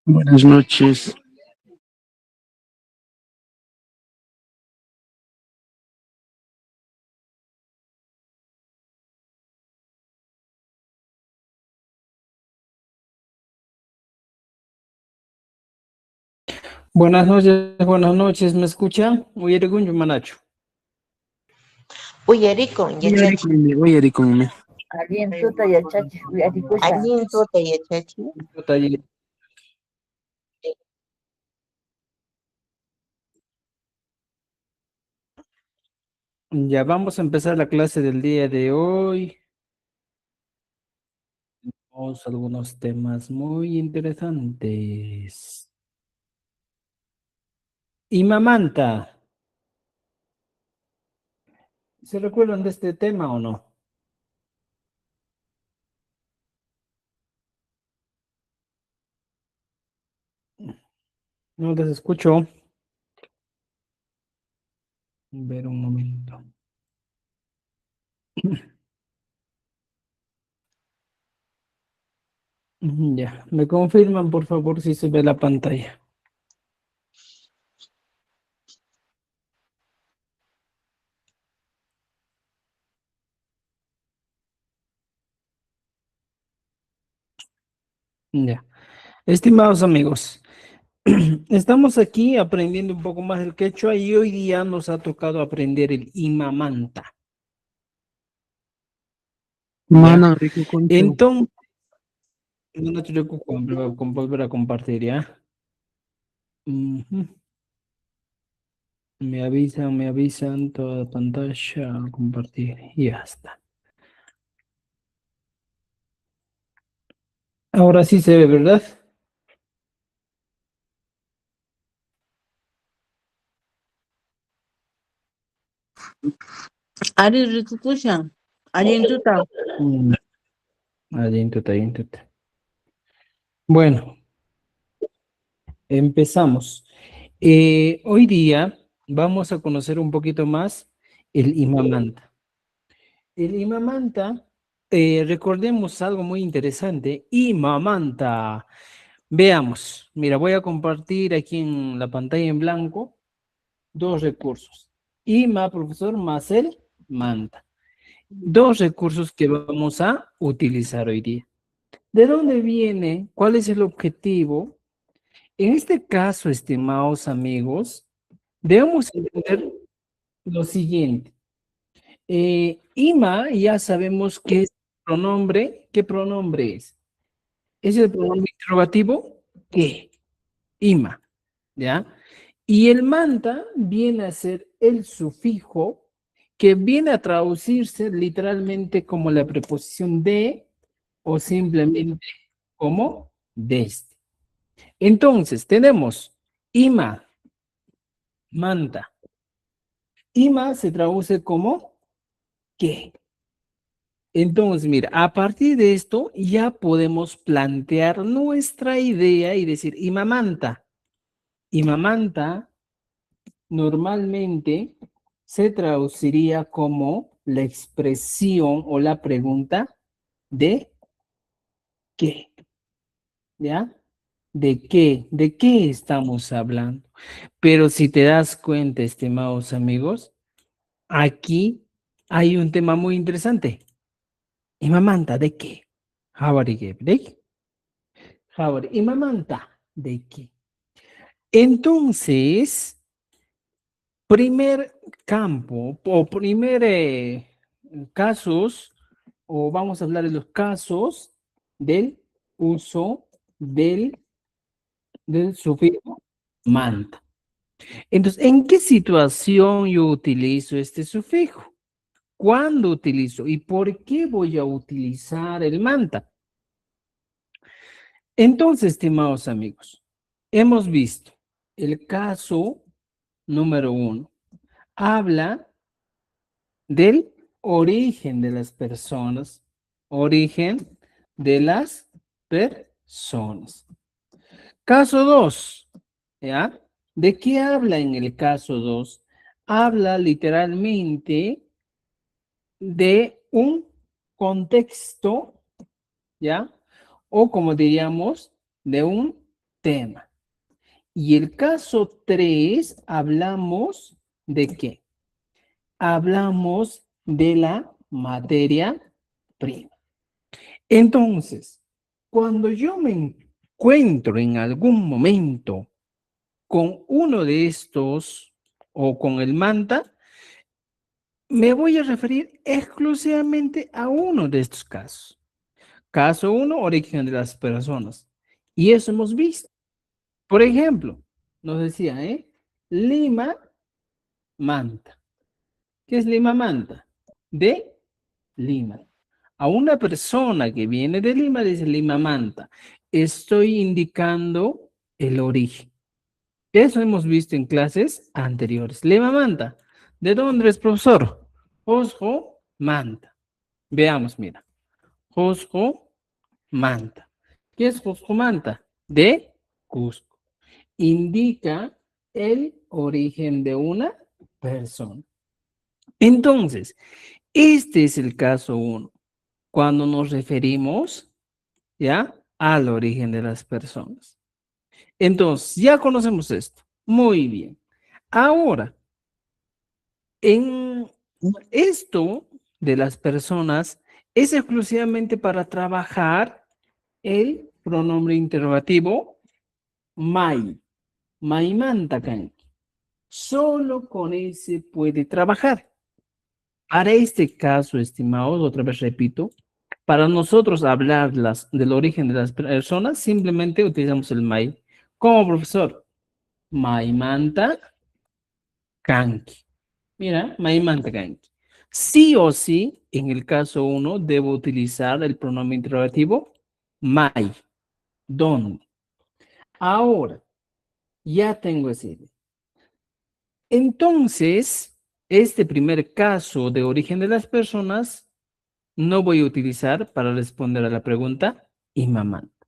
Buenas noches. ¿Me escucha? Oye, Rigunyo Manacho. Uyarikun yachachi. Oye, Rigunyo. Alientuta yachachi uyarikusha. Allintuta yachachi. Ya vamos a empezar la clase del día de hoy. Tenemos algunos temas muy interesantes. Imamanta. ¿Se recuerdan de este tema o no? No les escucho. A ver un momento. Ya, me confirman por favor si se ve la pantalla. Ya. Estimados amigos, estamos aquí aprendiendo un poco más del quechua y hoy día nos ha tocado aprender el imamanta. Mana, rico concho. Entonces, no te preocupes, voy a volver a compartir, ¿ya? Ujú. Me avisan, toda pantalla, compartir, y ya está. Ahora sí se ve, ¿verdad? Ari rikukusha. Alientuta. Mm, Adentro. Bueno, empezamos. Hoy día vamos a conocer un poquito más el imamanta. El imamanta, recordemos algo muy interesante. Imamanta. Veamos. Mira, voy a compartir aquí en la pantalla en blanco dos recursos. Ima, profesor, más el manta. Dos recursos que vamos a utilizar hoy día. ¿De dónde viene? ¿Cuál es el objetivo? En este caso, estimados amigos, debemos entender lo siguiente. Ima, ya sabemos que es pronombre. ¿Qué pronombre es? ¿Es el pronombre interrogativo? ¿Qué? Ima, ¿ya? Y el manta viene a ser el sufijo que viene a traducirse literalmente como la preposición de o simplemente como desde. Entonces, tenemos ima, manta. Ima se traduce como ¿qué? Entonces, mira, a partir de esto ya podemos plantear nuestra idea y decir, imamanta. Imamanta normalmente se traduciría como la expresión o la pregunta de qué, ¿ya? ¿De qué? ¿De qué estamos hablando? Pero si te das cuenta, estimados amigos, aquí hay un tema muy interesante. Imamanta, ¿de qué? ¿De Imamanta, ¿de qué? Entonces, primer campo o primer casos, o vamos a hablar de los casos del uso del sufijo manta. Entonces, ¿en qué situación yo utilizo este sufijo? ¿Cuándo utilizo? ¿Y por qué voy a utilizar el manta? Entonces, estimados amigos, hemos visto el caso número 1. Habla del origen de las personas. Origen de las personas. Caso 2, ¿ya? ¿De qué habla en el caso 2? Habla literalmente de un contexto, ¿ya? O como diríamos, de un tema. Y el caso 3, hablamos de qué? Hablamos de la materia prima. Entonces, cuando yo me encuentro en algún momento con uno de estos o con el manta, me voy a referir exclusivamente a uno de estos casos. Caso 1, origen de las personas. Y eso hemos visto. Por ejemplo, nos decía, Lima, Manta. ¿Qué es Lima, Manta? De Lima. A una persona que viene de Lima dice Lima, Manta. Estoy indicando el origen. Eso hemos visto en clases anteriores. Lima, Manta. ¿De dónde es, profesor? Josjo, Manta. Veamos, mira. Josjo, Manta. ¿Qué es Josjo, Manta? De Cusco. Indica el origen de una persona. Entonces, este es el caso 1, cuando nos referimos, ¿ya?, al origen de las personas. Entonces, ya conocemos esto. Muy bien. Ahora, en esto de las personas es exclusivamente para trabajar el pronombre interrogativo mai, maimanta kanki. Solo con ese puede trabajar. Para este caso, estimados, otra vez repito, para nosotros hablar del origen de las personas, simplemente utilizamos el mai. ¿Cómo, profesor? Maimanta kanki. Mira, maimanta kanki. Sí o sí, en el caso 1, debo utilizar el pronombre interrogativo mai. ¿Dónde? Ahora, ya tengo ese. Entonces, este primer caso de origen de las personas no voy a utilizar para responder a la pregunta imamanta.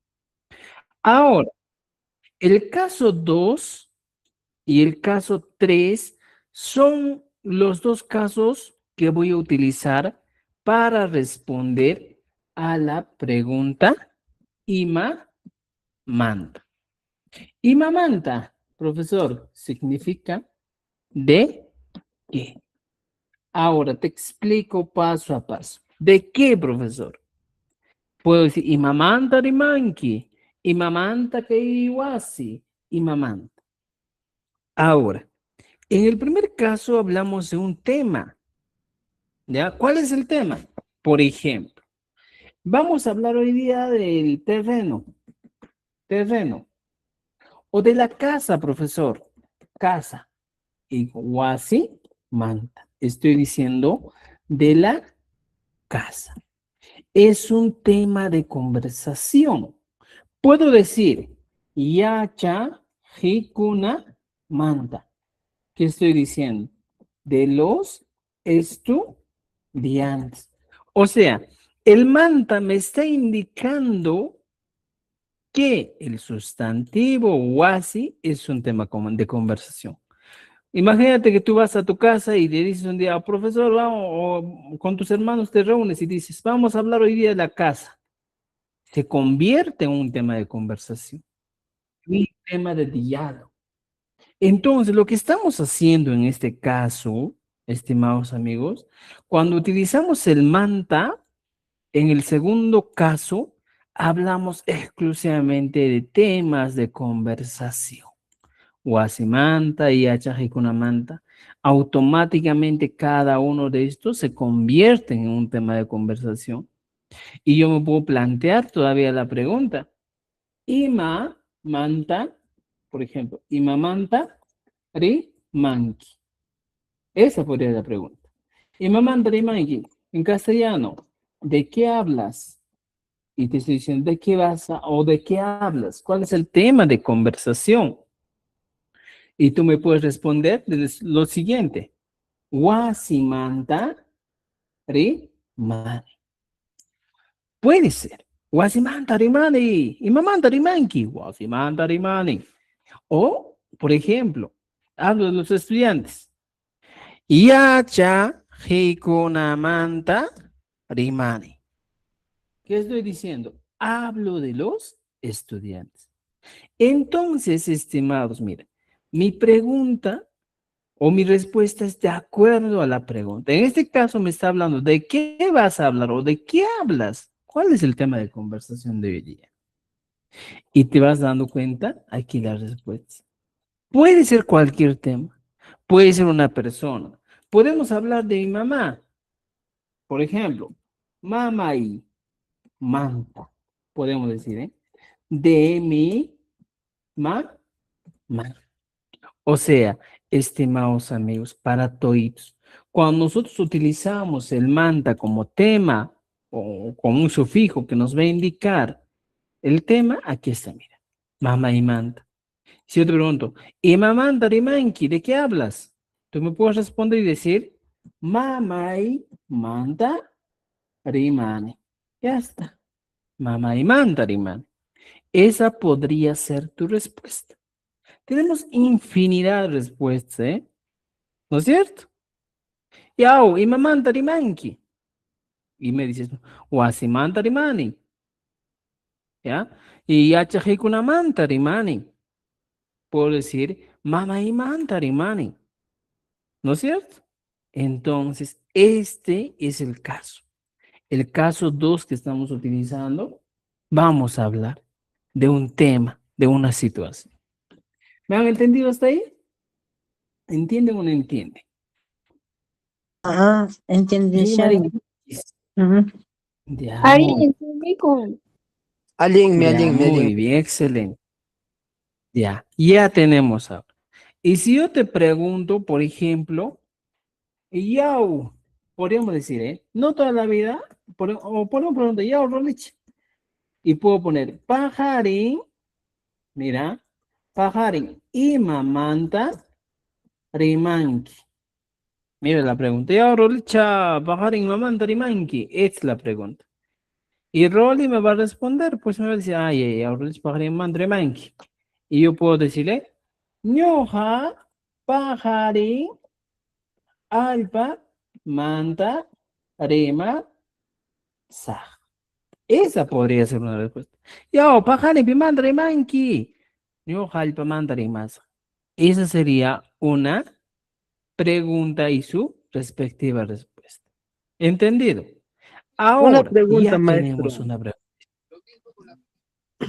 Ahora, el caso 2 y el caso 3 son los dos casos que voy a utilizar para responder a la pregunta imamanta. Imamanta, profesor, significa ¿de qué? Ahora te explico paso a paso. ¿De qué, profesor? Puedo decir imamanta rimanki, imamanta keiwasi, imamanta. Ahora, en el primer caso hablamos de un tema. ¿Ya? ¿Cuál es el tema? Por ejemplo, vamos a hablar hoy día del terreno. Terreno. O de la casa, profesor. Casa. Iguasi, manta. Estoy diciendo de la casa. Es un tema de conversación. Puedo decir, yacha, hikuna, manta. ¿Qué estoy diciendo? De los estudiantes. O sea, el manta me está indicando que el sustantivo wasi es un tema de conversación. Imagínate que tú vas a tu casa y le dices un día, profesor, vamos, o con tus hermanos te reúnes y dices, vamos a hablar hoy día de la casa. Se convierte en un tema de conversación, un tema de diálogo. Entonces, lo que estamos haciendo en este caso, estimados amigos, cuando utilizamos el manta, en el segundo caso, hablamos exclusivamente de temas de conversación. Wasimanta y Achajikunamanta, automáticamente cada uno de estos se convierte en un tema de conversación. Y yo me puedo plantear todavía la pregunta, Ima manta, por ejemplo, Ima manta ri manki. Esa podría ser la pregunta. Ima manta ri manki, en castellano, ¿de qué hablas? Y te estoy diciendo, ¿de qué vas a, o de qué hablas? ¿Cuál es el tema de conversación? Y tú me puedes responder lo siguiente. Wasimanta ri mani. Puede ser. Wasimanta ri mani. Imamanta ri manki. Wasimanta ri mani. O, por ejemplo, hablo de los estudiantes. Yacha hikunamanta ri mani. ¿Qué estoy diciendo? Hablo de los estudiantes. Entonces, estimados, mira, mi pregunta o mi respuesta es de acuerdo a la pregunta. En este caso me está hablando de qué vas a hablar o de qué hablas. ¿Cuál es el tema de conversación de hoy día? Y te vas dando cuenta, aquí la respuesta. Puede ser cualquier tema, puede ser una persona. Podemos hablar de mi mamá, por ejemplo, mamá y manta, podemos decir, ¿eh? De mi mamá. O sea, estimados amigos, para todos, cuando nosotros utilizamos el manta como tema o como un sufijo que nos va a indicar el tema, aquí está, mira, mamá y manta. Si yo te pregunto, Ima manta rimanki, ¿de qué hablas? Tú me puedes responder y decir, mamá y manta rimani. Ya está, mamá y manta rimani. Esa podría ser tu respuesta. Tenemos infinidad de respuestas, ¿eh? ¿No es cierto? Yao, imamanta rimanki. Y me dices, wasimanta rimani. ¿Ya? Y yachajaikunamanta rimani. Puedo decir, mama imanta rimani. ¿No es cierto? Entonces, este es el caso. El caso 2 que estamos utilizando, vamos a hablar de un tema, de una situación. ¿Me han entendido hasta ahí? ¿Entienden o no entienden? Ah, entendí. Sí, Marín. Ujú. Ya, Alguien entendí con ya, muy bien, excelente. Ya tenemos ahora. Y si yo te pregunto, por ejemplo, Yau, podríamos decir, ¿eh? No toda la vida, o podemos preguntar, Yau, Rolich. Y puedo poner pajarín, mira, pajarín y mamanta rimanki. Mira la pregunta, Yau, Rolicha, pajarín, mamanta rimanki. Es la pregunta. Y Rolly me va a responder, pues me va a decir, ay, ay, Rolich, pajarín, mamanta rimanki. Y yo puedo decirle, ñoja, pajarín, alpa, manta, rema, sa. Esa podría ser una respuesta. Yo, pajani, pimanta, remanki. Yo, alpa, manta, rema, sa. Esa sería una pregunta y su respectiva respuesta. ¿Entendido? Una Ahora, pregunta, ya maestro. tenemos una pregunta.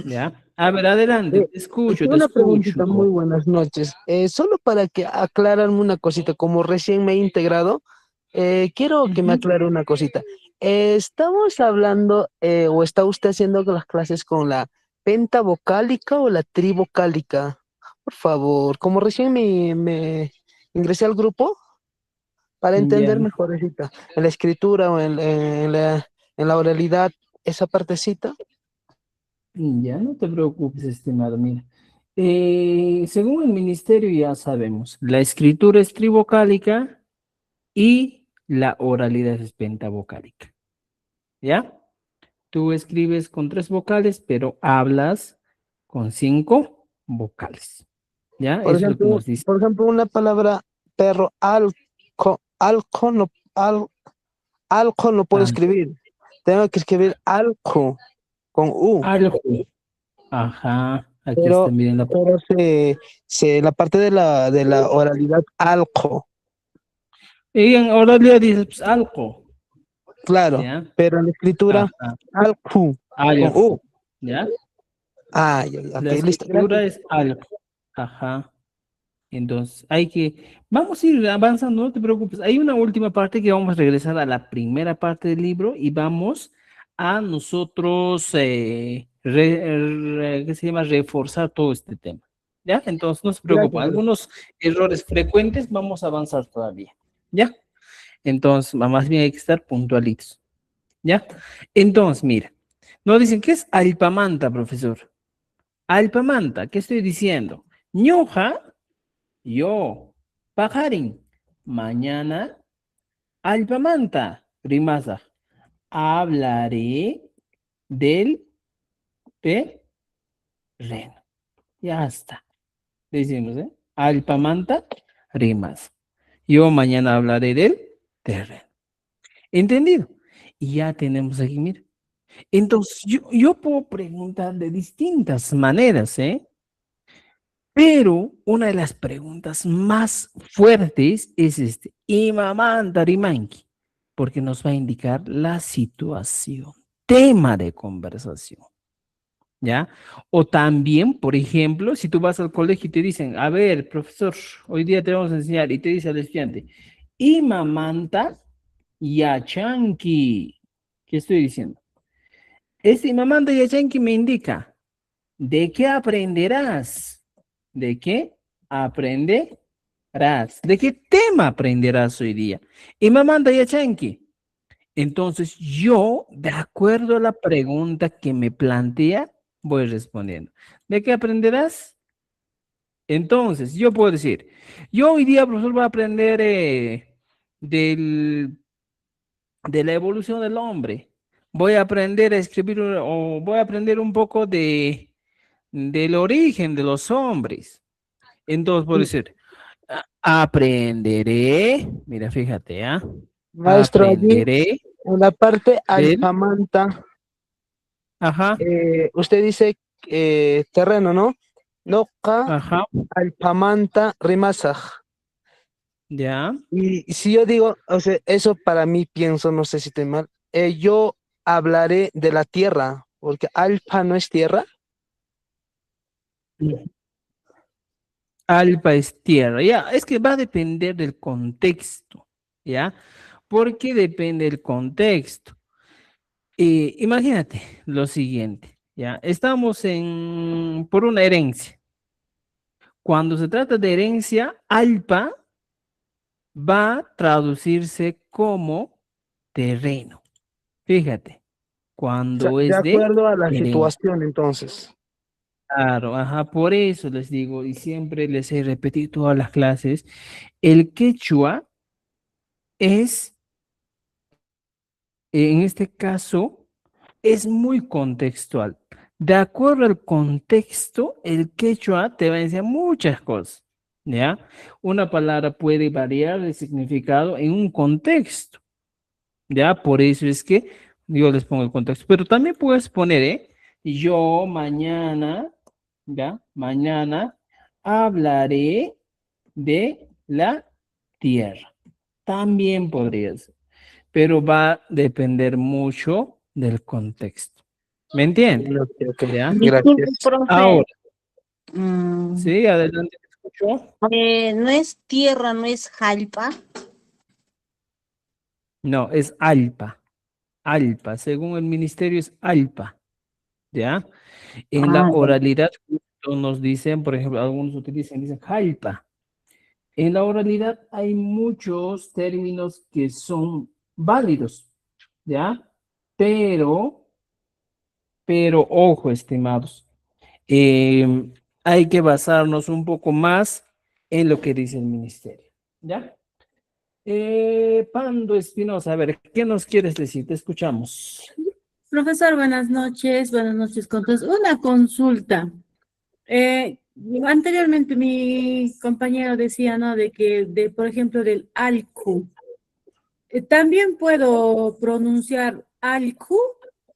¿Ya? A ver, adelante, te escucho, te Una escucho. preguntita, muy buenas noches. Solo para que aclararme una cosita, como recién me he integrado, quiero que me Ujú. aclare una cosita. ¿Estamos hablando o está usted haciendo las clases con la pentavocálica o la trivocálica? Por favor, como recién me ingresé al grupo, para Ya, entender mejor en la escritura o en la oralidad, esa partecita. ya no te preocupes, estimado. Mira, según el ministerio ya sabemos, la escritura es trivocálica y la oralidad es pentavocálica. ¿Ya? Tú escribes con 3 vocales, pero hablas con 5 vocales. ¿Ya? Eso es lo que nos dice. Por ejemplo, una palabra perro, alco, no, alco no puedo Ah, escribir. Tengo que escribir alco con U. algo. Ajá, aquí está, Pero, miren la. pero la parte de la oralidad, alco, Y en oralidad dices pues, algo. claro. ¿Ya? Pero en la escritura, Ajá, alco con algo. U. ¿Ya? Ah, ya, ya, ok, La listo. escritura Gracias. es algo. Ajá. Entonces, vamos a ir avanzando, no te preocupes. Hay una última parte que vamos a regresar a la primera parte del libro y vamos a nosotros, ¿qué se llama? Reforzar todo este tema. ¿Ya? Entonces, no se preocupen. Gracias, gracias. Algunos errores frecuentes vamos a avanzar todavía. ¿Ya? Entonces, más bien hay que estar puntualitos. ¿Ya? Entonces, mira, nos dicen, ¿qué es alpamanta, profesor? Alpamanta, ¿qué estoy diciendo? Ñoja, yo, pajarín, mañana, alpamanta, rimasa, hablaré del terreno. Ya está. Decimos, ¿eh? Alpamanta, rimas. Yo mañana hablaré del terreno. ¿Entendido? Y ya tenemos aquí, mira. Entonces, yo puedo preguntar de distintas maneras, ¿eh? Pero una de las preguntas más fuertes es este, Imamanta Rimanki, porque nos va a indicar la situación, tema de conversación, ¿ya? O también, por ejemplo, si tú vas al colegio y te dicen, a ver, profesor, hoy día te vamos a enseñar, y te dice al estudiante, Imamanta Yachanki, ¿qué estoy diciendo? Este Imamanta Yachanki me indica, ¿de qué aprenderás? ¿De qué aprenderás? ¿De qué tema aprenderás hoy día? Y me manda Yachanki. Entonces yo, de acuerdo a la pregunta que me plantea, voy respondiendo. ¿De qué aprenderás? Entonces, yo puedo decir, yo hoy día, profesor, voy a aprender del, de la evolución del hombre. Voy a aprender a escribir o voy a aprender un poco del origen de los hombres. Entonces, por decir, aprenderé, mira, fíjate, ¿ah? Maestro, allí Aprenderé en la parte del, alfamanta, ajá, usted dice terreno, ¿no? Noca ajá, alfamanta rimasaj. ya, Y si yo digo, o sea, eso para mí pienso, no sé si estoy mal, yo hablaré de la tierra, porque alfa no es tierra. alba es tierra, ya, es que va a depender del contexto, ¿ya? ¿Por qué depende del contexto? Imagínate lo siguiente, ¿ya? Estamos por una herencia. Cuando se trata de herencia, alpa va a traducirse como terreno. Fíjate, O sea, cuando de es de acuerdo a la herencia. situación, entonces. Claro, ajá, por eso les digo, y siempre les he repetido todas las clases, el quechua es, en este caso, es muy contextual. De acuerdo al contexto, el quechua te va a enseñar muchas cosas, ¿ya? Una palabra puede variar de significado en un contexto. Ya, por eso es que yo les pongo el contexto. Pero también puedes poner, yo mañana, ya, mañana hablaré de la tierra. También podría ser, pero va a depender mucho del contexto. ¿Me entiende? Ok, ok, Ya. Disculpe, gracias. profe. Ahora, mm, sí, adelante, ¿te escucho? no es tierra, no es jalpa. No, es ALPA. ALPA, según el ministerio es ALPA. ¿Ya? En la Ah, ya. oralidad justo nos dicen, por ejemplo, algunos dicen jalpa. En la oralidad hay muchos términos que son válidos, ¿ya? Pero, pero ojo, estimados, hay que basarnos un poco más en lo que dice el ministerio, ¿ya? Pando Espinosa, a ver, ¿qué nos quieres decir? Te escuchamos. Profesor, buenas noches. Buenas noches con todos. Una consulta. Eh, Anteriormente mi compañero decía, ¿no? De que, por ejemplo, del alcu. ¿También puedo pronunciar alcu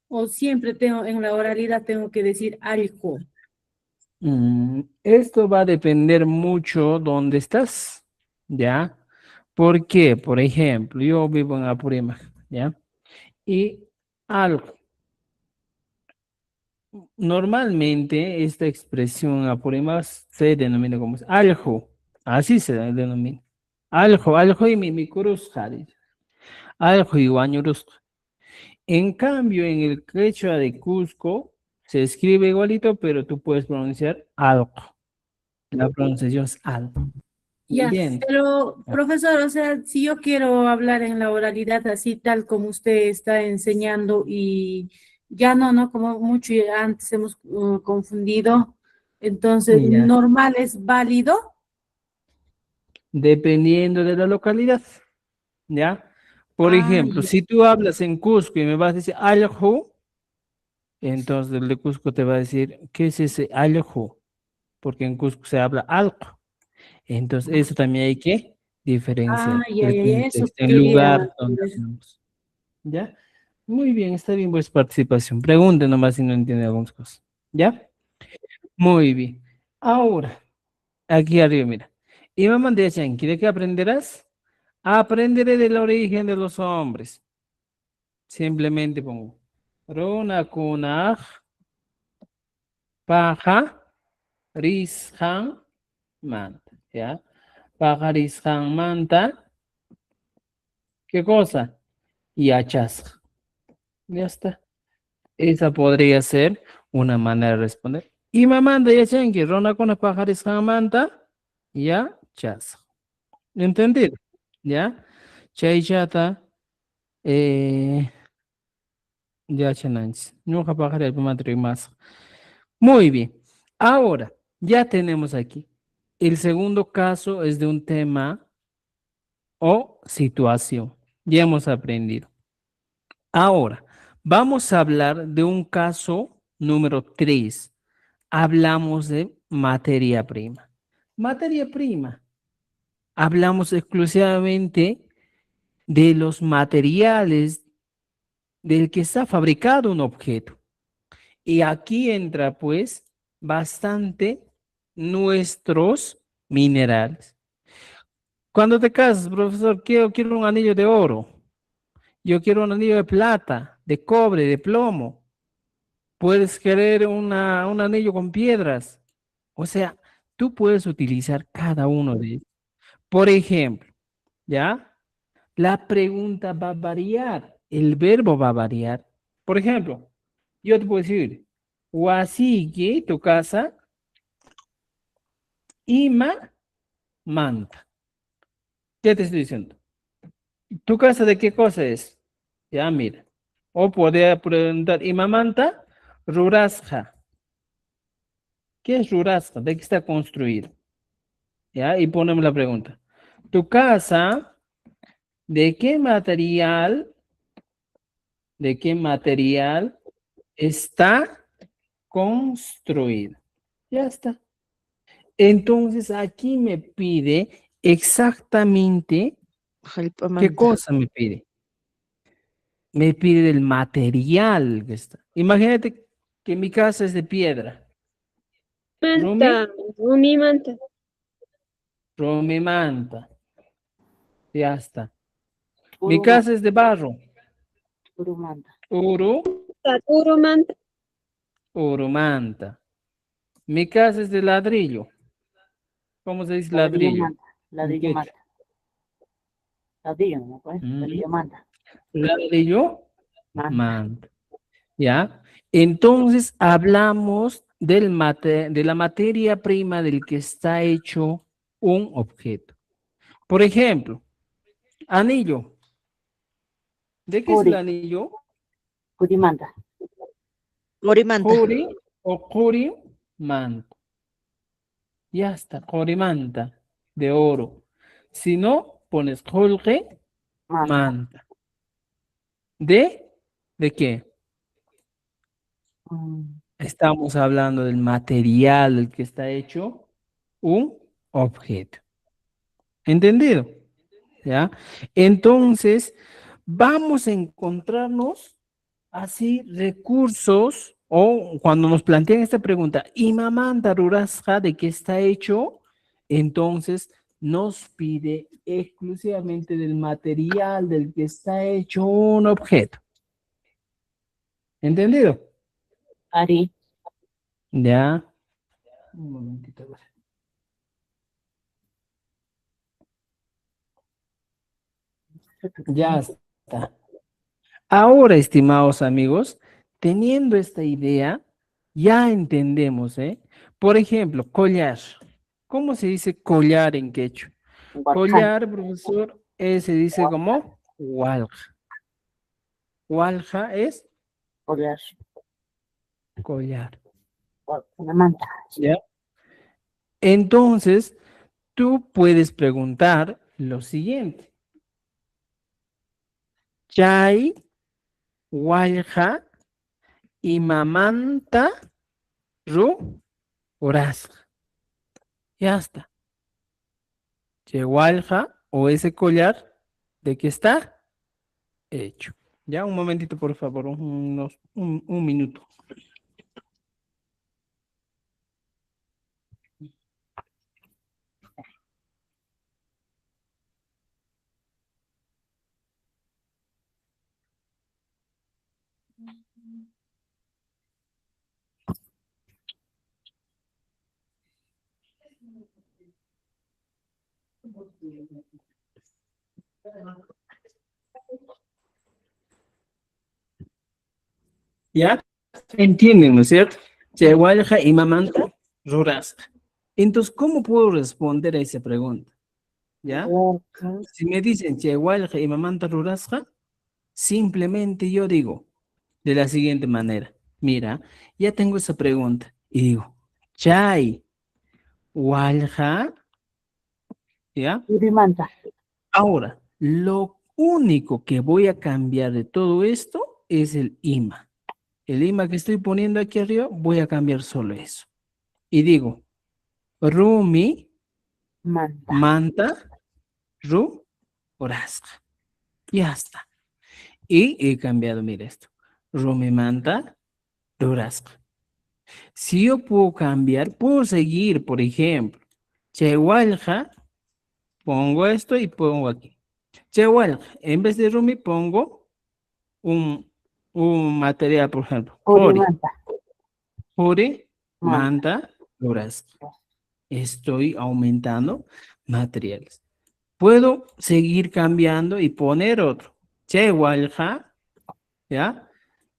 o siempre tengo, en la oralidad tengo que decir alcu? Esto va a depender mucho dónde estás, ¿ya? ¿Por qué? Por ejemplo, yo vivo en Apurímac, ¿ya? Y algo, normalmente esta expresión en Apurímac se denomina como algo, así se denomina. Algo y mi cruz, algo y guañurus. En cambio, en el quechua de Cusco se escribe igualito, pero tú puedes pronunciar algo. La pronunciación es algo. Ya, Bien. pero profesor, o sea, si yo quiero hablar en la oralidad así tal como usted está enseñando y ya no, como mucho antes hemos confundido, entonces, Ya. ¿normal es válido? Dependiendo de la localidad, ¿ya? Por Ah, ejemplo, ya. si tú hablas en Cusco y me vas a decir algo, entonces el de Cusco te va a decir, ¿qué es ese algo? Porque en Cusco se habla algo. Entonces, eso también hay que Ah, diferenciar ya, el ya, ya, eso contexto, el quería lugar donde saber. hablamos, ¿ya? Muy bien, está bien, pues participación. Pregunte nomás si no entiende algunas cosas, ¿ya? Muy bien. Ahora. Aquí arriba, mira. Y mamá de Yanki, ¿de qué aprenderás? Aprenderé del origen de los hombres. Simplemente pongo. Runa kunaj, paja, rishan, manta. ¿Ya? Paja, rishan, manta. ¿Qué cosa? Y hachas. Ya está. Esa podría ser una manera de responder. Y mamá de Yanki, runa kunaj, paja, rishan, manta. Ya, chas. ¿Entendido? ¿Ya? Chaychata. Ya, Chananch. Nunca pagaré el primer más. Muy bien. Ahora, ya tenemos aquí. El segundo caso es de un tema o situación. Ya hemos aprendido. Ahora, vamos a hablar de un caso número 3. Hablamos de materia prima. Materia prima. Hablamos exclusivamente de los materiales del que está fabricado un objeto. Y aquí entra pues bastante nuestros minerales. Cuando te casas, profesor, quiero un anillo de oro, yo quiero un anillo de plata, de cobre, de plomo. Puedes querer un anillo con piedras. O sea, tú puedes utilizar cada uno de ellos. Por ejemplo, ¿ya? La pregunta va a variar, el verbo va a variar. Por ejemplo, yo te puedo decir, Wasiki, tu casa, Ima, manta. ¿Qué te estoy diciendo? ¿Tu casa de qué cosa es? Ya, mira. O podría preguntar, Ima manta, rurasja. ¿Qué es rurasja? ¿De qué está construido? Ya, y ponemos la pregunta. ¿Tu casa de qué material está construida? Ya está. Entonces aquí me pide exactamente qué cosa me pide. Me pide del material que está. Imagínate que mi casa es de piedra. Rumi, Rumi manta. Rumi manta. Ya está. Mi casa es de barro. Urumanta. Taturo manta. Urumanta. Mi casa es de ladrillo. ¿Cómo se dice ladrillo? Ladrillo ¿Qué? manta. Ladrillo, ¿no? Pues, ladrillo manta. Ladrillo Manta. manta. ¿Ya? Entonces hablamos de la materia prima del que está hecho un objeto. Por ejemplo, anillo. ¿De qué es el anillo? Curimanta. Morimanta. Curi o curi manta. Ya está, corimanta de oro. Si no, pones colge manta. ¿De qué? Estamos hablando del material del que está hecho un objeto. ¿Entendido? ¿Ya? Entonces, vamos a encontrarnos así recursos o cuando nos plantean esta pregunta, ¿Imamanta rurasja de qué está hecho? Entonces, nos pide exclusivamente del material del que está hecho un objeto. ¿Entendido? Ari. Ya. Un momentito. Ya está. Ahora, estimados amigos, teniendo esta idea, ya entendemos, ¿eh? Por ejemplo, collar. ¿Cómo se dice collar en quechua? Collar, profesor, se dice como walja. Walja es Collar. collar. Una manta. ¿Ya? Entonces, tú puedes preguntar lo siguiente. Chay, walja, imamanta, ru, uras. Ya está. Chewalja o ese collar, ¿de qué está hecho? Ya, un momentito, por favor, un minuto. ¿Ya? ¿Entienden, no es cierto? Chewalja y mamanta rurasqa. Entonces, ¿cómo puedo responder a esa pregunta? ¿Ya? Si me dicen Chewalja y mamanta rurasqa, simplemente yo digo de la siguiente manera. Mira, ya tengo esa pregunta. Y digo, Chay, Walja, ¿ya? Urimanta. Ahora, lo único que voy a cambiar de todo esto es el ima. El ima que estoy poniendo aquí arriba, voy a cambiar solo eso. Y digo, Rumi, Manta. Manta, Ru, Orasca. Ya está. Y he cambiado, mira esto. Rumi, Manta, Orasca. Si yo puedo cambiar, puedo seguir, por ejemplo, Chewalja, pongo esto y pongo aquí. Chewalja, en vez de Rumi, pongo un, un material, por ejemplo. Jori, Urimanta. Jori, Manta. Manta, Orasca. Estoy aumentando materiales. Puedo seguir cambiando y poner otro. Chewalja, ¿ya?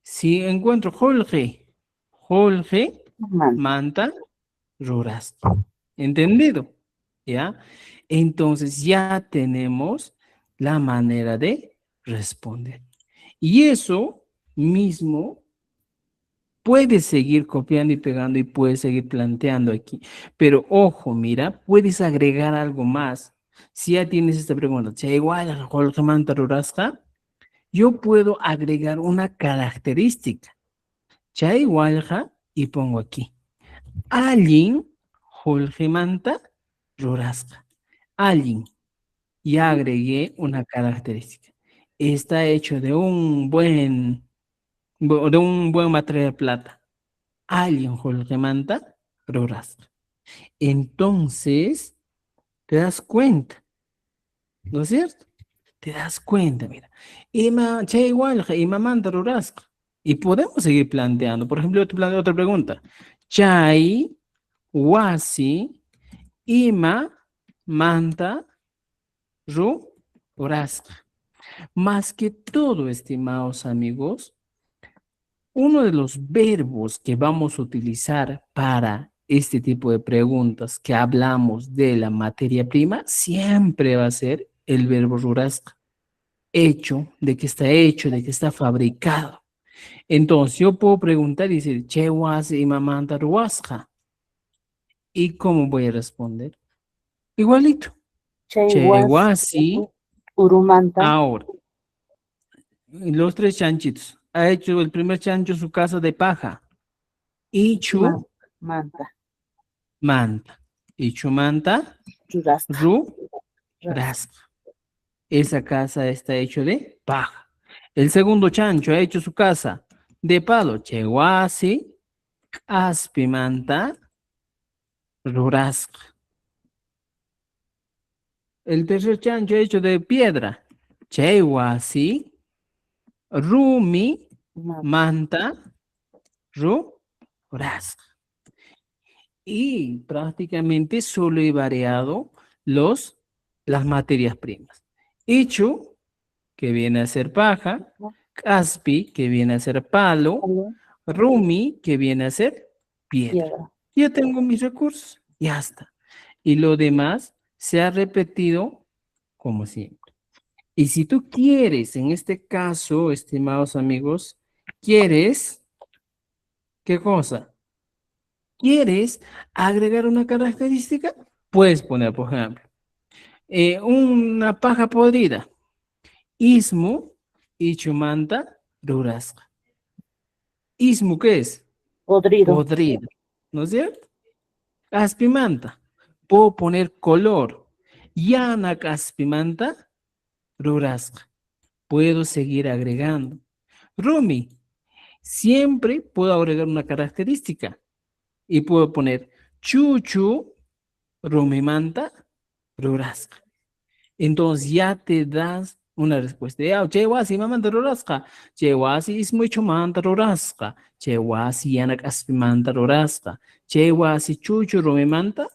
Si encuentro Jorge, Manta. Manta, Rurasca. ¿Entendido? ¿Ya? Entonces ya tenemos la manera de responder. Y eso mismo puedes seguir copiando y pegando y puedes seguir planteando aquí. Pero ojo, mira, puedes agregar algo más. Si ya tienes esta pregunta, igual, yo puedo agregar una característica. Igual, y pongo aquí. Alguien, Manta, Rurasca. Alguien. Ya agregué una característica. Está hecho de un buen material de plata. Alguien, Manta, Rurasca. Entonces, te das cuenta, ¿no es cierto? Te das cuenta, mira. Che igual, ima manta rurasca. Y podemos seguir planteando. Por ejemplo, yo te planteo otra pregunta. Chay, wasi, ima, manta, rurasca. Más que todo, estimados amigos, uno de los verbos que vamos a utilizar para este tipo de preguntas que hablamos de la materia prima siempre va a ser el verbo rurasca. Hecho, de que está fabricado. Entonces, yo puedo preguntar y decir, che wasi y mamanta ruasca. ¿Y cómo voy a responder? Igualito. Che wasi, Urumanta. ahora, los tres chanchitos. Ha hecho el primer chancho su casa de paja. Ichu, Manta. manta. Ichu, manta, Churrasca. rasca. Esa casa está hecho de paja. El segundo chancho ha hecho su casa de palo. Chehuasi, aspimanta, rurasca. El tercer chancho hecho de piedra. Chehuasi, rumi, manta, rurasca. Y prácticamente solo he variado las materias primas. Ichu, que viene a ser paja, caspi, que viene a ser palo, rumi, que viene a ser piedra. Ya tengo mis recursos, ya está. Y lo demás se ha repetido como siempre. Y si tú quieres, en este caso, estimados amigos, ¿quieres qué cosa? ¿Quieres agregar una característica? Puedes poner, por ejemplo, una paja podrida. Ismu, Ichumanta, Rurasca. Ismu, ¿qué es? Podrido. Podrido, ¿no es cierto? Caspimanta, puedo poner color. Yana caspimanta, Rurasca. Puedo seguir agregando. Rumi, siempre puedo agregar una característica y puedo poner chuchu, rumimanta, rurasca. Entonces ya te das Una respuesta. Ya, che wasi mamanta rurasqa. Che wasi ismuychumanta rurasqa. Che wasi yanak aspimanta rurasqa. Che wasi chuchu rumimanta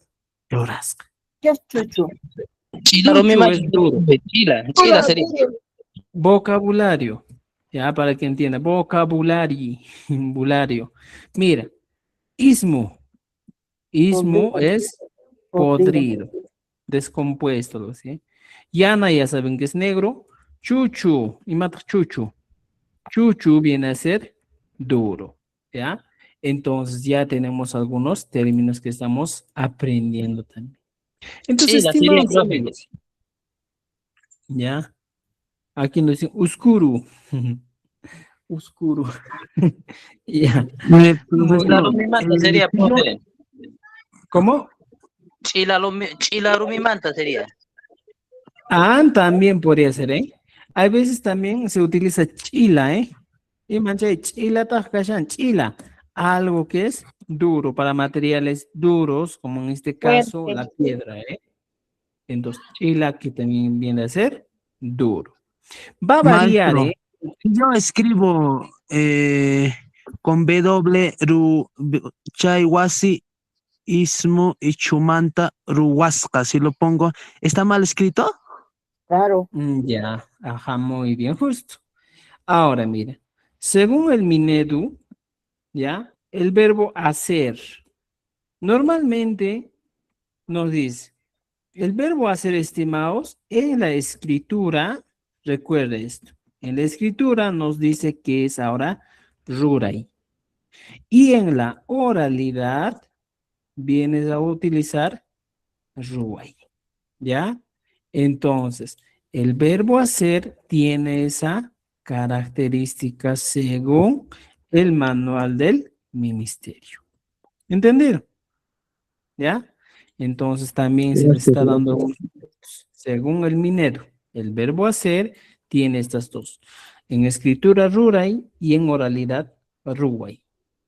rurasqa. ¿Qué es chuchu? Chila, Chuchu es duro. Chila sería. Vocabulario. Ya, para que entienda. Vocabulario. Vocabulario. Mira, ismo. Ismo es podrido, descompuesto, ¿sí? Yana ya saben que es negro. Chuchu, y mata chuchu. Chuchu viene a ser duro, ¿ya? Entonces ya tenemos algunos términos que estamos aprendiendo también. Entonces, Chila sería, estimados profe. amigos, ¿ya? Aquí nos dicen oscuro. Oscuro. Ya. Chila rumimanta sería, profe. ¿Cómo? Chila rumimanta sería. Ah, también podría ser, ¿eh? Hay veces también se utiliza chila, ¿eh? Y mancha chila, tajkashan, chila. Algo que es duro, para materiales duros, como en este caso Fuerte. la piedra, ¿eh? Entonces, chila que también viene a ser duro. Va a variar, Maestro, ¿eh? yo escribo con W, Chaiwasi, Ismu y Chumanta, Ruhuasca. Si lo pongo, ¿está mal escrito? Claro. Ya, ajá, muy bien, justo. Ahora, mira, según el Minedu, ¿ya? El verbo hacer. Normalmente nos dice, el verbo hacer, estimados, en la escritura, recuerde esto, en la escritura nos dice que es ahora rurai. Y en la oralidad vienes a utilizar ruai, ¿ya? Entonces, el verbo hacer tiene esa característica según el manual del ministerio. ¿Entendido? ¿Ya? Entonces también se le está dando, según el minero, el verbo hacer tiene estas dos. En escritura rurai y en oralidad ruai.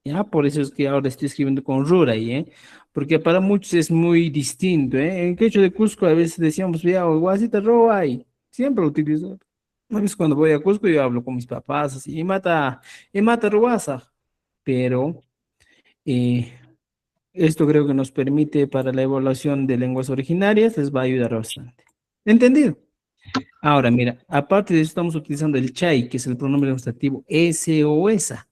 ¿Ya? Por eso es que ahora estoy escribiendo con rurai, ¿eh? Porque para muchos es muy distinto, ¿eh? En quechua de Cusco a veces decíamos, ya, guasita ruai. Siempre lo utilizo. A veces cuando voy a Cusco yo hablo con mis papás así, y mata ruasa. Pero esto creo que nos permite para la evaluación de lenguas originarias, les va a ayudar bastante. ¿Entendido? Ahora, mira, aparte de eso estamos utilizando el chai, que es el pronombre demostrativo ese o esa,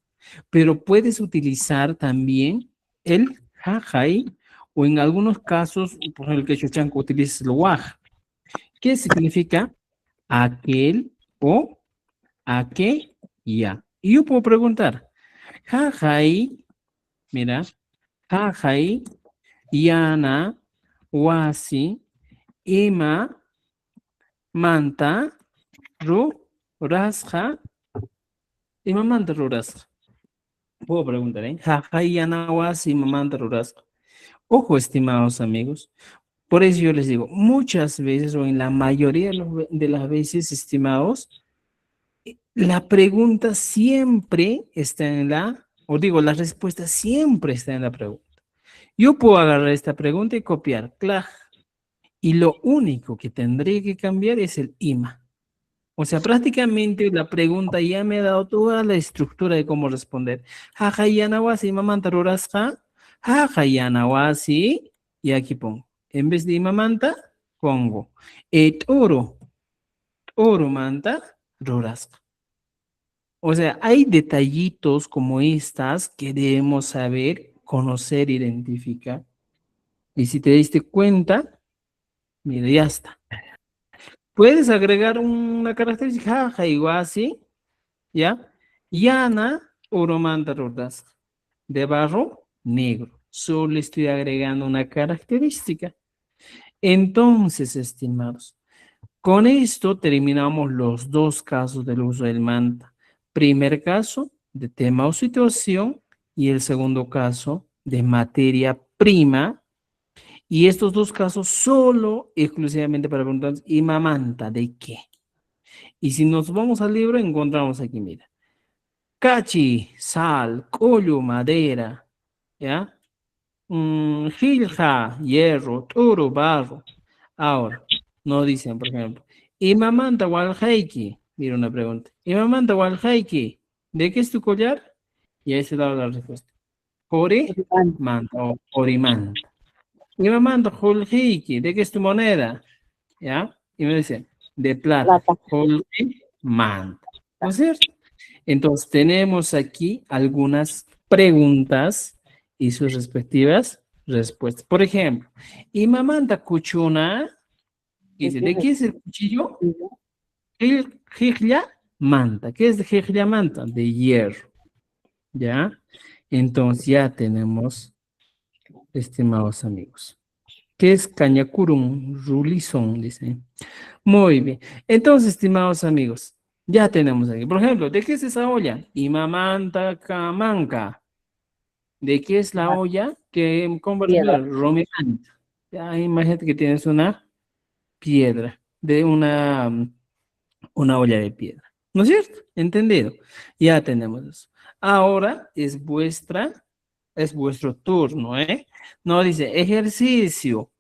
pero puedes utilizar también el jajai, o en algunos casos, por ejemplo, el quechua utiliza el waj, que significa aquel o aquella. Y yo puedo preguntar, jajai, mira, jajai, yana, wasi, ima, manta, rasja, ima manta rasja. Puedo preguntar, ¿eh? Jajai, yana, wasi, ima manta rasja. Ojo, estimados amigos. Por eso yo les digo, muchas veces o en la mayoría de las veces, estimados, la pregunta siempre está en la respuesta siempre está en la pregunta. Yo puedo agarrar esta pregunta y copiar, claro. Y lo único que tendré que cambiar es el ima. O sea, prácticamente la pregunta ya me ha dado toda la estructura de cómo responder. Jajayanawasi mamanta rurasqa. Jajayanawasi. Y aquí pongo. En vez de imamanta, pongo. Oro manta rurasqa. O sea, hay detallitos como estas que debemos saber, conocer, identificar. Y si te diste cuenta, mira, ya está. Puedes agregar una característica, jaja, igual así, ¿ya? Yana, oromanta rodas, de barro negro. Solo estoy agregando una característica. Entonces, estimados, con esto terminamos los dos casos del uso del manta. Primer caso, de tema o situación, y el segundo caso, de materia prima. Y estos dos casos solo, exclusivamente para preguntar, ¿y mamanta de qué? Y si nos vamos al libro, encontramos aquí, mira, cachi, sal, collo, madera, ¿ya? Gilja, hierro, toro, barro. Ahora, nos dicen, por ejemplo, Imamanta walhaiki. Mira una pregunta. Imamanta walhaiki. ¿De qué es tu collar? Y ahí se da la respuesta. Ori manta o orimanta. Imamanta hulhiki. ¿De qué es tu moneda? ¿Ya? Y me dice, de plata. Plata. Hulhi manta. ¿No es cierto? Entonces tenemos aquí algunas preguntas y sus respectivas respuestas. Por ejemplo, Imamanta kuchuna. Dice, ¿de qué es el cuchillo? Jijlia manta. ¿Qué es de jijlia manta? De hierro. ¿Ya? Entonces ya tenemos, estimados amigos. ¿Qué es cañacurum rulison? Dice. Muy bien. Entonces, estimados amigos, ya tenemos aquí. Por ejemplo, ¿de qué es esa olla? Imamanta camanca. ¿De qué es la olla que compras? Piedra. Romimanta. Ya, imagínate que tienes una piedra de una olla de piedra. ¿No es cierto? ¿Entendido? Ya tenemos eso. Ahora es vuestro turno, ¿eh? No dice ejercicio.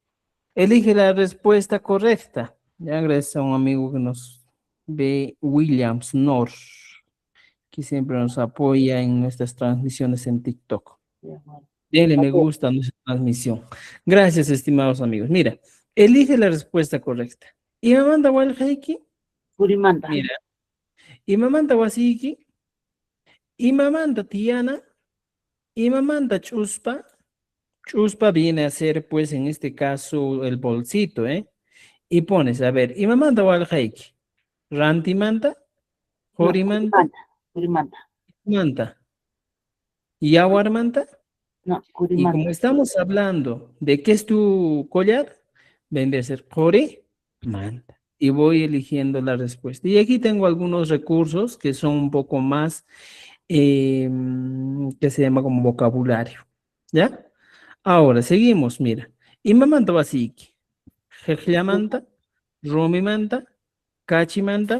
Elige la respuesta correcta. Ya gracias a un amigo que nos ve, Williams North, que siempre nos apoya en nuestras transmisiones en TikTok. Denle me gusta a nuestra transmisión. Gracias, estimados amigos. Mira, elige la respuesta correcta. ¿Y me manda Walhaiki? Purimanta. Mira. ¿Y me manda Wasiki? ¿Y me manda Tiana? ¿Y me manda Chuspa? Chuspa viene a ser, pues, en este caso, el bolsito, ¿eh? Y pones, a ver, ¿y me manda Walhaiki? ¿Ranti manta? ¿Jori manta? Purimanta. ¿Manta? ¿Y Awar manta? No, Y Purimanta. como estamos hablando de qué es tu collar, vendría a ser Jori manta. Y voy eligiendo la respuesta. Y aquí tengo algunos recursos que son un poco más, que se llama como vocabulario. ¿Ya? Ahora, seguimos, mira. Imamanta basiki. Jejlamanta, Romimanta, Cachimanta,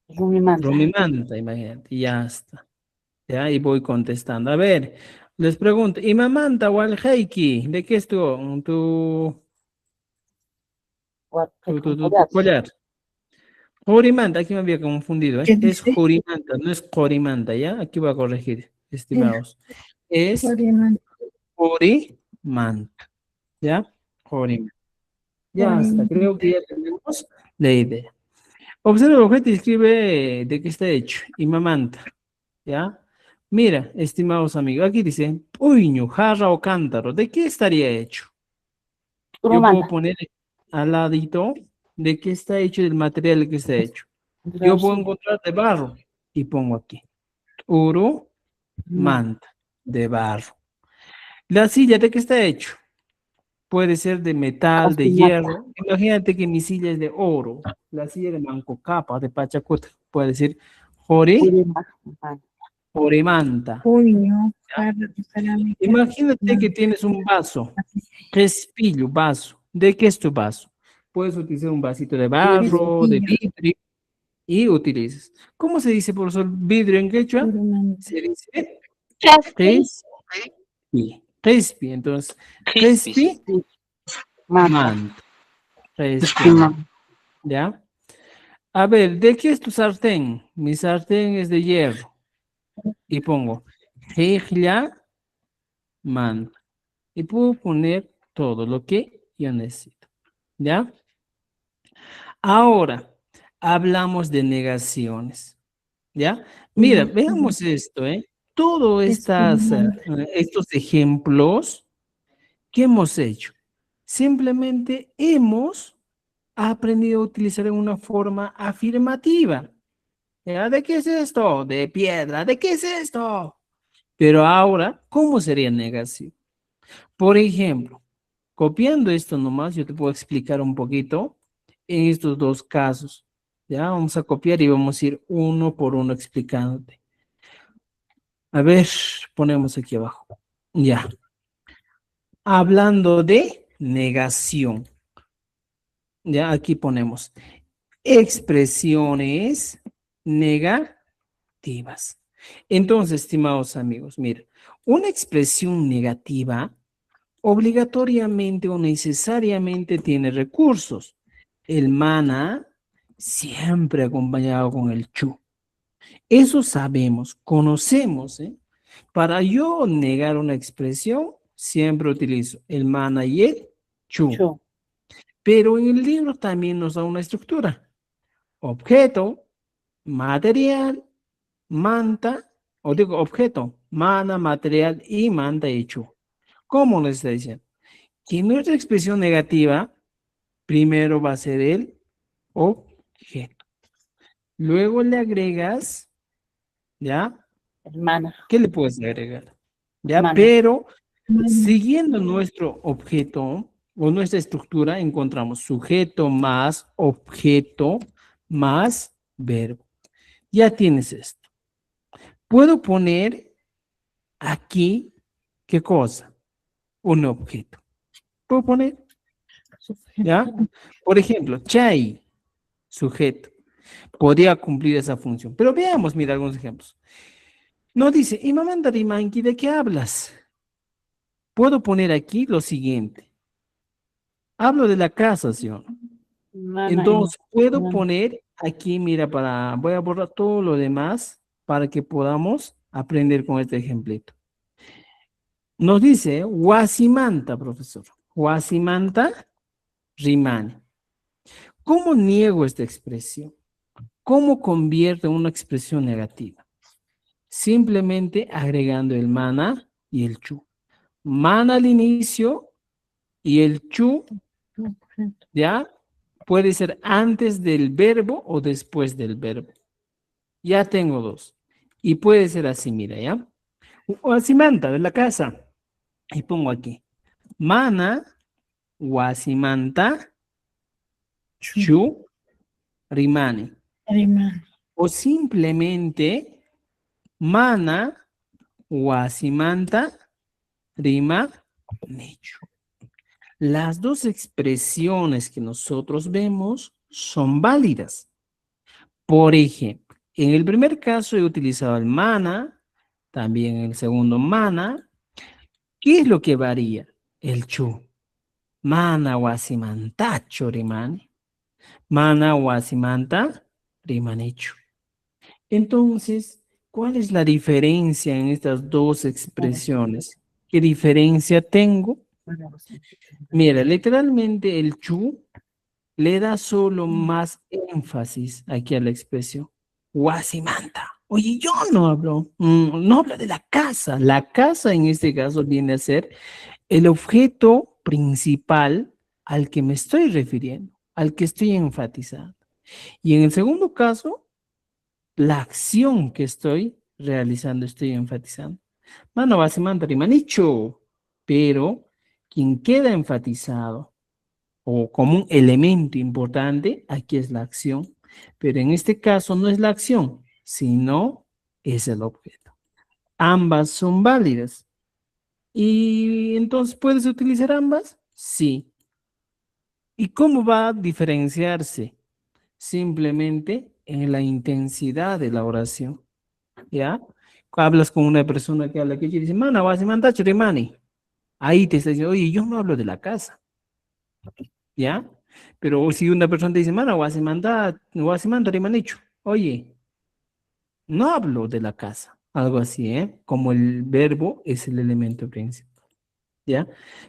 Rumimanta. Romimanta, imagínate, y ya está. Ya, y voy contestando. A ver, les pregunto, Imamanta Walheiki, ¿de qué es tu collar? Jorimanta, aquí me había confundido, ¿eh? ¿Qué Es dice? Jorimanta, no es Corimanta, ¿ya? Aquí voy a corregir, estimados. Es Jorimanta, ¿ya? Jorimanta. Ya está, creo que ya tenemos la idea. Observa el objeto y escribe de qué está hecho. Imamanta, ¿ya? Mira, estimados amigos, aquí dice puño, jarra o cántaro. ¿De qué estaría hecho? Yo puedo Purumanta. poner al ladito de qué está hecho, del material que está hecho. Yo puedo encontrar de barro y pongo aquí. Oro, manta, de barro. La silla, ¿de qué está hecho? Puede ser de metal, de hierro. Imagínate que mi silla es de oro. La silla de manco capa, de pachacuta. Puede ser Jorimanta. Puño, jarra, cerámica. Imagínate que tienes un vaso, respillo, vaso. ¿De qué es tu vaso? Puedes utilizar un vasito de barro, de vidrio, y utilizas. ¿Cómo se dice, profesor, vidrio en quechua? Se dice respi. Respi, entonces, respi, manta. Respi, ¿ya? A ver, ¿de qué es tu sartén? Mi sartén es de hierro. Y pongo, jejla, manta. Y puedo poner todo lo que yo necesito. ¿Ya? Ahora, hablamos de negaciones. ¿Ya? Mira, veamos esto, ¿eh? Todos estos ejemplos que hemos hecho, simplemente hemos aprendido a utilizar en una forma afirmativa. ¿Ya? ¿De qué es esto? De piedra. ¿De qué es esto? Pero ahora, ¿cómo sería negación? Por ejemplo, copiando esto nomás, yo te puedo explicar un poquito en estos dos casos. Ya, vamos a copiar y vamos a ir uno por uno explicándote. A ver, ponemos aquí abajo. Ya. Hablando de negación. Ya, aquí ponemos expresiones negativas. Entonces, estimados amigos, mira, una expresión negativa obligatoriamente o necesariamente tiene recursos. El mana siempre acompañado con el chu. Eso sabemos, conocemos, ¿eh? Para yo negar una expresión, siempre utilizo el mana y el chu. Chu. Pero en el libro también nos da una estructura. Objeto, material, manta, o digo objeto, mana, material y manta y chu. ¿Cómo les está diciendo? Que nuestra expresión negativa primero va a ser el objeto. Luego le agregas, ¿ya? Hermana. ¿Qué le puedes agregar? ¿Ya? Mana. Pero siguiendo nuestro objeto o nuestra estructura, encontramos sujeto más objeto más verbo. Ya tienes esto. Puedo poner aquí, ¿qué cosa? Un objeto. Puedo poner, ¿ya? Por ejemplo, chai, sujeto. Podría cumplir esa función. Pero veamos, mira algunos ejemplos. No dice, y mamá Manqui, ¿de qué hablas? Puedo poner aquí lo siguiente. Hablo de la casa, ¿sí o no? Mana. Entonces, puedo Mana. poner aquí, mira, voy a borrar todo lo demás para que podamos aprender con este ejemplito. Nos dice, Huasimanta, profesor. Huasimanta, rimani. ¿Cómo niego esta expresión? ¿Cómo convierto en una expresión negativa? Simplemente agregando el mana y el chu. Mana al inicio y el chu, ¿ya? Puede ser antes del verbo o después del verbo. Ya tengo dos. Y puede ser así, mira, ¿ya? Huasimanta, de la casa. Y pongo aquí. Mana, huasimanta, chu, rimani. O simplemente, mana, huasimanta, rima, nechu. Las dos expresiones que nosotros vemos son válidas. Por ejemplo, en el primer caso he utilizado el mana, también en el segundo mana. ¿Qué es lo que varía? El chu. Mana wasimanta chorimani. Mana wasimanta rimanichu. Entonces, ¿cuál es la diferencia en estas dos expresiones? ¿Qué diferencia tengo? Mira, literalmente el chu le da solo más énfasis aquí a la expresión. Wasimanta. Oye, yo no hablo, no hablo de la casa. La casa en este caso viene a ser el objeto principal al que me estoy refiriendo, al que estoy enfatizando. Y en el segundo caso, la acción que estoy realizando, estoy enfatizando. Mano, Wasimanta, rimanicho. Pero quien queda enfatizado o como un elemento importante, aquí es la acción, pero en este caso no es la acción, sino es el objeto. Ambas son válidas. ¿Y entonces puedes utilizar ambas? Sí. ¿Y cómo va a diferenciarse? Simplemente en la intensidad de la oración, ¿ya? Hablas con una persona que habla que dice, mana, vas a mandar mani. Ahí te está diciendo, oye, yo no hablo de la casa. ¿Ya? Pero si una persona te dice, mano, guasimanda, rimanichu. Oye, no hablo de la casa. Algo así, ¿eh? Como el verbo es el elemento principal. ¿Ya?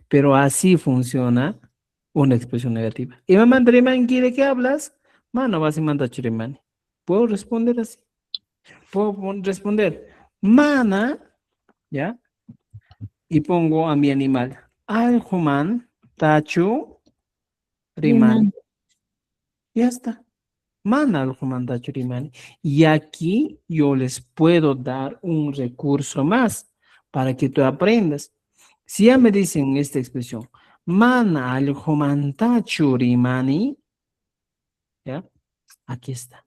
Pero así funciona una expresión negativa. Y mamá, ¿de qué hablas? Mano, guasimanda chirimani. ¿Puedo responder así? Puedo responder, mana, ¿ya? Y pongo a mi animal. Aljuman, tachu, rimani. Ya está. Mana algo churimani. Y aquí yo les puedo dar un recurso más para que tú aprendas. Si ya me dicen esta expresión, mana algo churimani, ¿ya? Aquí está.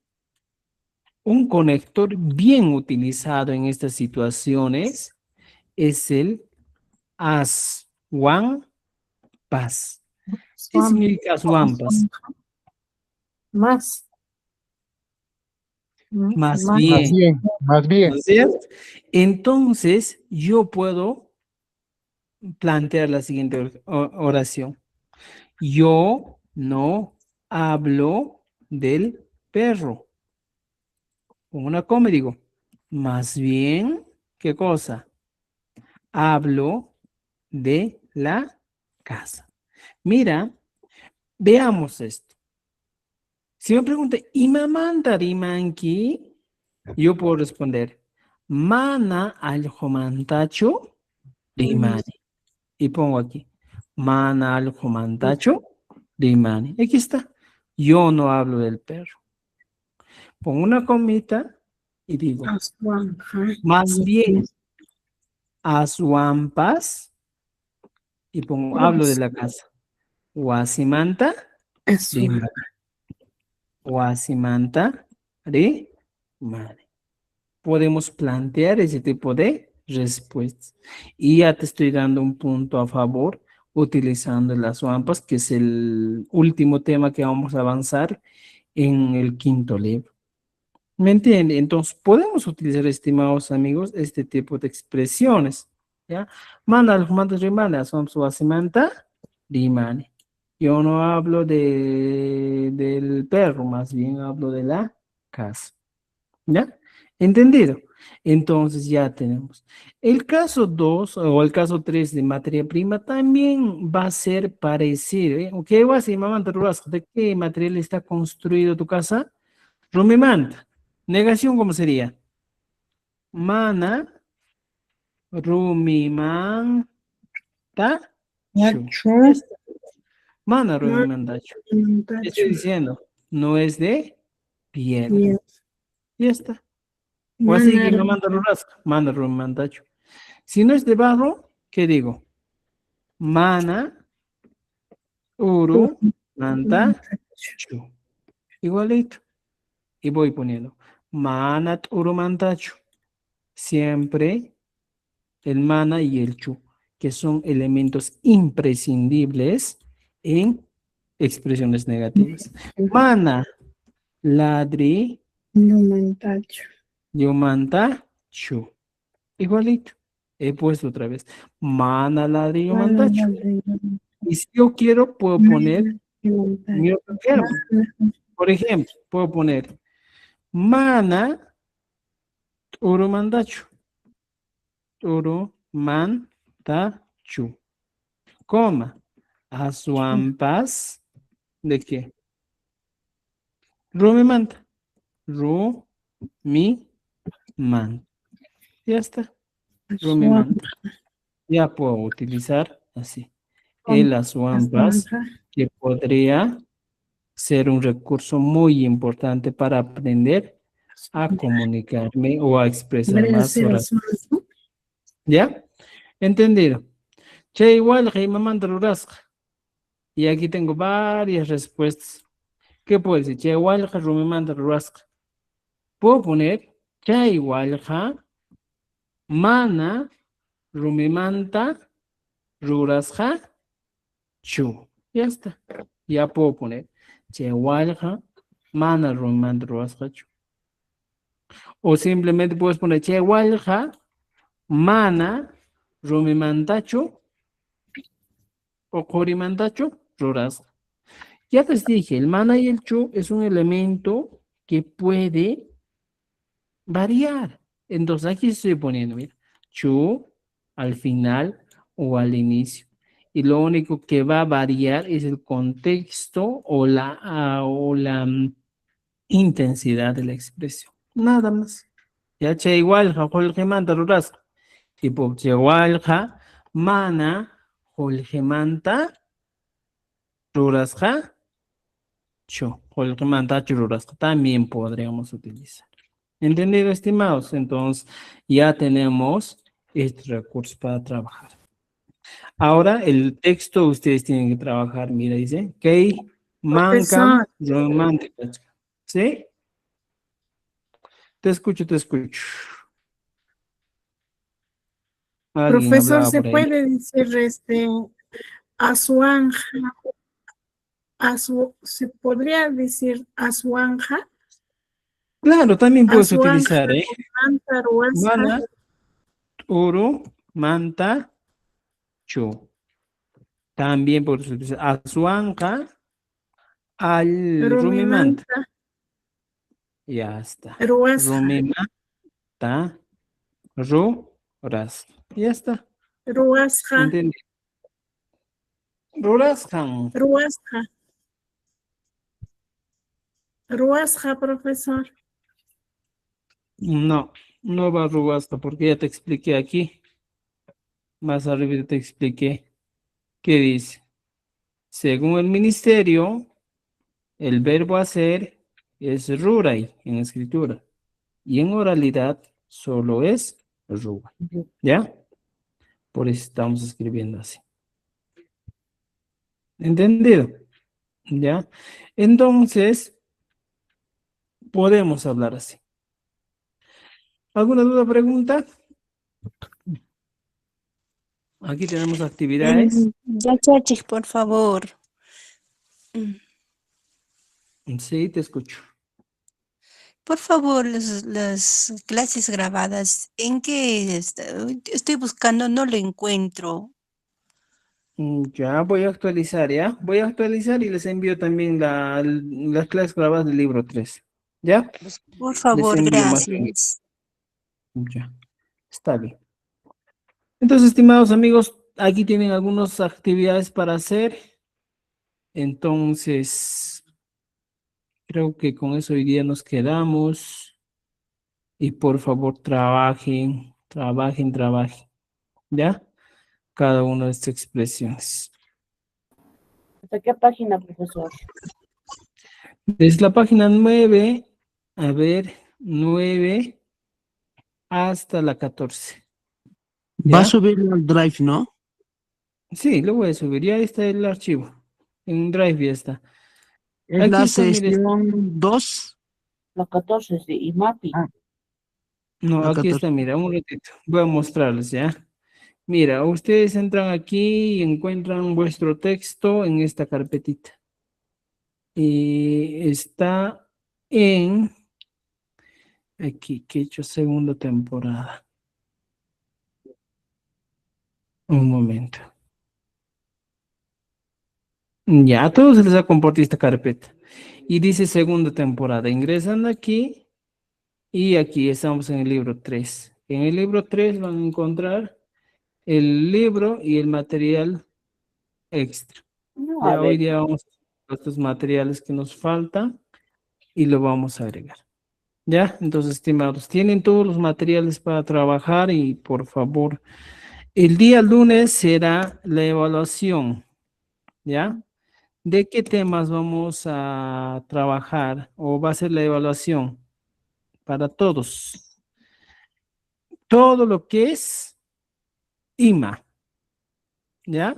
Un conector bien utilizado en estas situaciones es el aswan pas. ¿Qué significa aswan pas? Más. Más Más bien. bien, más bien. ¿No es cierto? Entonces, yo puedo plantear la siguiente oración. Yo no hablo del perro. Con una coma y digo, más bien, ¿qué cosa? Hablo de la casa. Mira, veamos esto. Si me pregunta, ¿y mamanta rimanki? Yo puedo responder, mana aljomantacho rimani. Y pongo aquí, mana aljomantacho rimani. Aquí está. Yo no hablo del perro. Pongo una comita y digo, más bien, asuampas, y pongo, hablo de la casa. Guasimanta rimani. Guasimanta rimani. Podemos plantear ese tipo de respuestas. Y ya te estoy dando un punto a favor utilizando las wampas, que es el último tema que vamos a avanzar en el quinto libro. ¿Me entiende? Entonces, podemos utilizar, estimados amigos, este tipo de expresiones. ¿Ya? Manda al comando rimane, son su asimanta, rimane. Yo no hablo del perro, más bien hablo de la casa. ¿Ya? ¿Entendido? Entonces ya tenemos. El caso 2 o el caso 3 de materia prima también va a ser parecido. ¿Eh? ¿Qué va a decir, mamá? ¿De qué material está construido tu casa? Rumimanta. Negación, ¿cómo sería? Mana, rumimanta, chu. Mana, rumimanta, chu. ¿Qué estoy diciendo? No es de piedra. Ya está. O así que me manda rurasca, manda rumandacho. Si no es de barro, ¿qué digo? Mana, uru, manta, chu. Igualito. Y voy poniendo. Manat, uru, mantachu. Siempre el mana y el chu, que son elementos imprescindibles en expresiones negativas. Mana, ladri, yo manta, chu. Igualito. He puesto otra vez. Mana ladrillo mandacho. Y si yo quiero, puedo poner mi otro verbo. Por ejemplo, puedo poner mana oro mandacho. Oro mandacho. Coma. Asuampas. ¿De qué? Rumi manta. Rumi man. Ya está. Rumi manta. Ya puedo utilizar así. El asuampas, que podría ser un recurso muy importante para aprender a comunicarme o a expresar más oraciones. ¿Ya? ¿Entendido? Che, igual, y aquí tengo varias respuestas. ¿Qué puedo decir? Che, igual, puedo poner che, igual, mana, rumimanta, rurasja, chu. Ya está. Ya puedo poner chewalja, mana rumimanta, rurasja, chu. O simplemente puedes poner chewalja, mana, rumimantachu, o corimantachu, rurasja. Ya les dije, el mana y el chu es un elemento que puede variar. Entonces aquí estoy poniendo, mira, chu al final o al inicio. Y lo único que va a variar es el contexto o la intensidad de la expresión. Nada más. Ya che igual, Jorge manta rurasca. Tipo, che igual, mana, Jorge manta rurasca. Chu, Jorge manta rurasca. También podríamos utilizar. ¿Entendido, estimados? Entonces, ya tenemos este recurso para trabajar. Ahora, el texto ustedes tienen que trabajar. Mira, dice, que mancan románticas. ¿Sí? Te escucho, te escucho. Alguien Profesor, hablaba ¿se por ahí. puede decir asuanja? ¿Se podría decir asuanja? Claro, también puedes Asuanja, utilizar, ¿eh? manta, ruasca. Mana, uru, manta, chu. También puedes utilizar asuanja al rumimanta. Ya está. Ruasja. Rumimanta. Ruras. Ya está. Ruasja. ¿Entendí? Rurasjan. Ruasja. Ruasja, profesor. No, no va Rubasca porque ya te expliqué aquí. Más arriba te expliqué. ¿Qué dice? Según el ministerio, el verbo hacer es rurai en escritura y en oralidad solo es ruba. ¿Ya? Por eso estamos escribiendo así. ¿Entendido? ¿Ya? Entonces, podemos hablar así. ¿Alguna duda, pregunta? Aquí tenemos actividades. Ya, Chachis, por favor. Sí, te escucho. Por favor, las clases grabadas, ¿en qué estoy buscando? No lo encuentro. Ya voy a actualizar, ¿ya? Voy a actualizar y les envío también las clases grabadas del libro 3. ¿Ya? Por Les favor, envío más. gracias. Ya, está bien. Entonces, estimados amigos, aquí tienen algunas actividades para hacer. Entonces, creo que con eso hoy día nos quedamos. Y por favor, trabajen, trabajen, trabajen. ¿Ya? Cada una de estas expresiones. ¿Hasta qué página, profesor? Desde la página 9, a ver, 9 hasta la 14. Va a ¿Ya? subir al Drive, ¿no? Sí, lo voy a subir. Ya está el archivo. En Drive ya está. Es Aquí la está, mire. sesión 2. La 14 es de IMAPI. No, La aquí 14. está, mira, un ratito. Voy a mostrarles, ¿ya? Mira, ustedes entran aquí y encuentran vuestro texto en esta carpetita. Y está en... Aquí, que he hecho segunda temporada. Un momento. Ya, a todos se les ha compartido esta carpeta. Y dice segunda temporada. Ingresan aquí y aquí estamos en el libro 3. En el libro 3 van a encontrar el libro y el material extra. No, a Ya hoy ver. día vamos a estos materiales que nos faltan y lo vamos a agregar. Ya, entonces, estimados, tienen todos los materiales para trabajar y por favor, el día lunes será la evaluación. ¿Ya? ¿De qué temas vamos a trabajar o va a ser la evaluación? Para todos. Todo lo que es IMA. ¿Ya?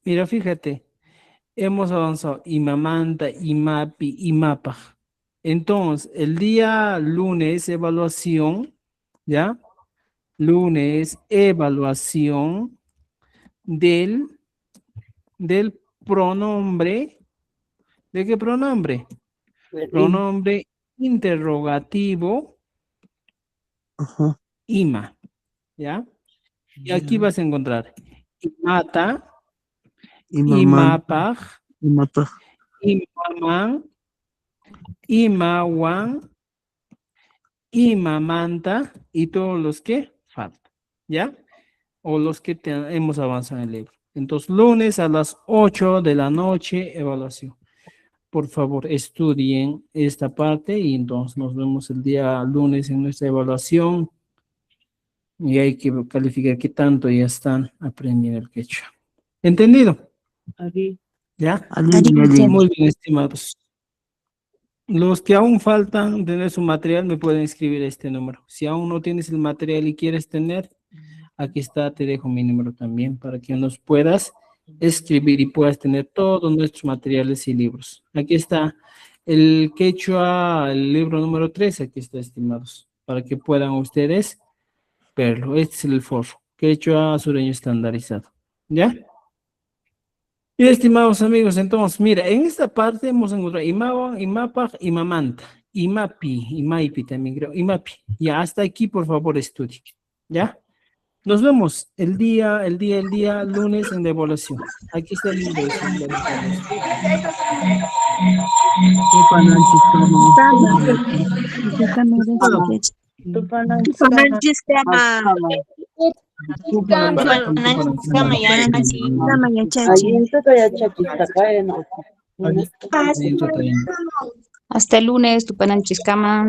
Mira, fíjate, hemos avanzado IMAMANTA, IMAPI, IMAPA. Entonces, el día lunes, evaluación, ¿ya? Lunes, evaluación del pronombre. ¿De qué pronombre? Pronombre interrogativo, Ajá. IMA, ¿ya? Y aquí vas a encontrar IMATA, Y mamá. IMAPAG, Y mata. IMAMAN, IMAWAN, IMAMANTA y todos los que faltan, ¿ya? O los que hemos avanzado en el libro. Entonces, lunes a las 8 de la noche, evaluación. Por favor, estudien esta parte y entonces nos vemos el día lunes en nuestra evaluación. Y hay que calificar qué tanto ya están aprendiendo el quechua. ¿Entendido? Aquí. ¿Ya? Allí. Muy bien, estimados. Los que aún faltan tener su material me pueden escribir a este número. Si aún no tienes el material y quieres tener, aquí está, te dejo mi número también para que nos puedas escribir y puedas tener todos nuestros materiales y libros. Aquí está el quechua, el libro número 3, aquí está, estimados, para que puedan ustedes verlo. Este es el foro, quechua sureño estandarizado. ¿Ya? Y estimados amigos, entonces, mira, en esta parte hemos encontrado Imawan, Imapag, Imamanta, Imapi, Imaipi también creo, Imapi. Ya, hasta aquí, por favor, estudie. ¿Ya? Nos vemos el día, lunes en la evaluación. Aquí está el libro. Hasta el lunes, Tupananchis Kama.